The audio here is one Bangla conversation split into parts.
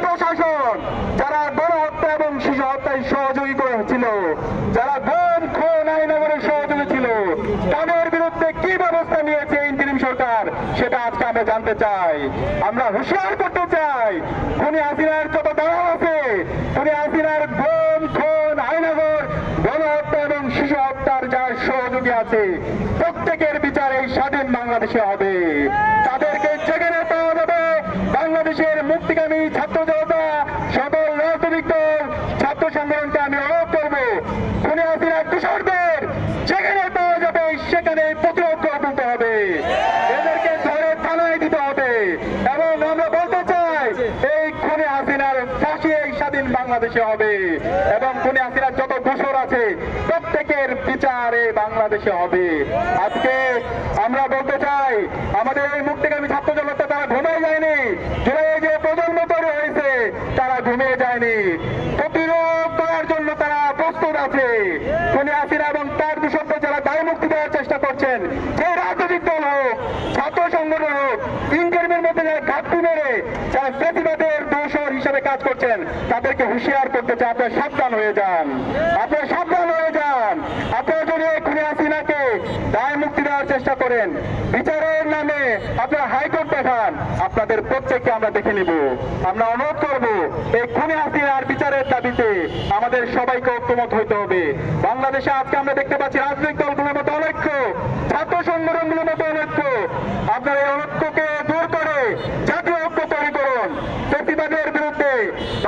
প্রশাসন যারা গণহত্যা এবং শিশু হত্যায় সহযোগী করেছিল, যারা গুম খুন আইনগরের সহযোগী ছিল, তাদের বিরুদ্ধে কি ব্যবস্থা নিয়েছে ইন্টারিম সরকার, সেটা আজকে আমরা জানতে চাই। আমরা হুঁশিয়ার করতে চাই, খুনি হাসিনার যত দালাল আছে, খুনি হাসিনার গুম খুন আইনগর গণহত্যা এবং শিশু হত্যার যার সহযোগী আছে, প্রত্যেকের বিচার এই স্বাধীন বাংলাদেশে হবে। তাদেরকে যেখানে পাওয়া যাবে, বাংলাদেশের মুক্তিকামী ছাত্র জনতা, সকল রাজনৈতিক দল, ছাত্র সংগঠনকে আমি অনুরোধ করবো, খুনি হাসিনার দোষরদের যেখানে পাওয়া যাবে সেখানে প্রতিরোধ করে তুলতে হবে, এদেরকে ধরে থানায় দিতে হবে। এবং আমরা বলতে চাই, এই খুনি হাসিনার ফাঁসি এই স্বাধীন বাংলাদেশে হবে এবং খুনি হাসিনার যত দোষর আছে প্রত্যেকের বিচার এই বাংলাদেশে হবে। আজকে আমরা বলতে চাই, আমাদের এই মুক্তিকামী ছাত্র জনতা তারা ঘুমিয়ে যায়নি, জুলাই যে প্রজন্ম তৈরি হয়েছে তারা ঘুমিয়ে যায়নি, প্রতিরোধ করার জন্য তারা প্রস্তুত আছে। খুনি হাসিনা এবং তার দোষরদের যারা দায় মুক্তি দেওয়ার চেষ্টা করছেন, যে রাজনৈতিক দল হোক, ছাত্র সংগঠন হোক, ইন্টারিমের মধ্যে যারা ঘাটতি মেরে যারা ফ্যাসিবাদের দোষর হিসেবে কাজ করছেন, তাদেরকে হুঁশিয়ার করতে চাই, আপনারা সাবধান হয়ে যান, আপনারা সাবধান হয়ে যান। আপনারা যদি খুনি হাসিনাকে দায় মুক্তি দেওয়ার চেষ্টা করেন, বিচারের নামে আপনারা হাইকোর্ট দেখান, আপনাদের প্রত্যেককে আমরা দেখে নিব। আমরা অনুরোধ করব, এই খুনি হাসিনার বিচারের দাবিতে আমাদের সবাইকে ঐক্যমত হইতে হবে। বাংলাদেশে আজকে আমরা দেখতে পাচ্ছি রাজনৈতিক দলগুলোর মতো অনৈক্য, ছাত্র সংগঠনগুলোর মতো অনৈক্য। আপনারা এই অনৈক্যকে দূর করে জাতীয় ঐক্য তৈরি করুন। ফ্যাসিবাদের বিরুদ্ধে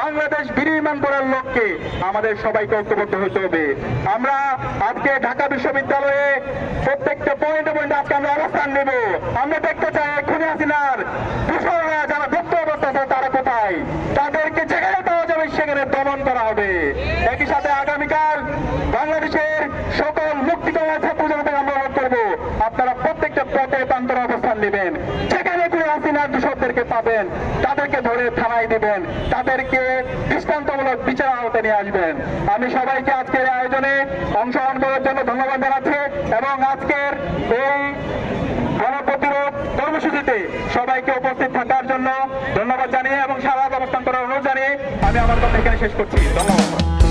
বাংলাদেশ বিনির্মাণ করার লক্ষ্যে আমাদের সবাইকে ঐক্যবদ্ধ হতে হবে। আমরা আজকে ঢাকা বিশ্ববিদ্যালয়ে প্রত্যেকটা পয়েন্টে পয়েন্টে আজকে আমরা অবস্থান নেব। আমরা দেখতে চাই খুনি হাসিনার দোষররা যারা গুপ্ত অবস্থা আছে তারা কোথায়, তাদেরকে যেখানে পাওয়া যাবে সেখানে দমন করা হবে। একই সাথে আগামীকাল বাংলাদেশের সকল মুক্তিকামী ছাত্র জনতাকে আমরা অনুরোধ করবো, আপনারা প্রত্যেকটা পথে প্রান্তরে অবস্থান নেবেন, যেখানে খুনি হাসিনার দোষরদেরকে পাবেন তাদেরকে ধরে থানায় দিবেন, তাদেরকে দৃষ্টান্তমূলক বিচার আওতায় নিয়ে আসবেন। আমি সবাইকে আজকের আয়োজনে অংশগ্রহণ করার জন্য ধন্যবাদ জানাচ্ছি এবং আজকের এই গণপ্রতিরোধ কর্মসূচিতে সবাইকে উপস্থিত থাকার জন্য ধন্যবাদ জানিয়ে এবং সারা অবস্থান করার অনুরোধ জানিয়ে আমি আমার কথা এখানে শেষ করছি। ধন্যবাদ।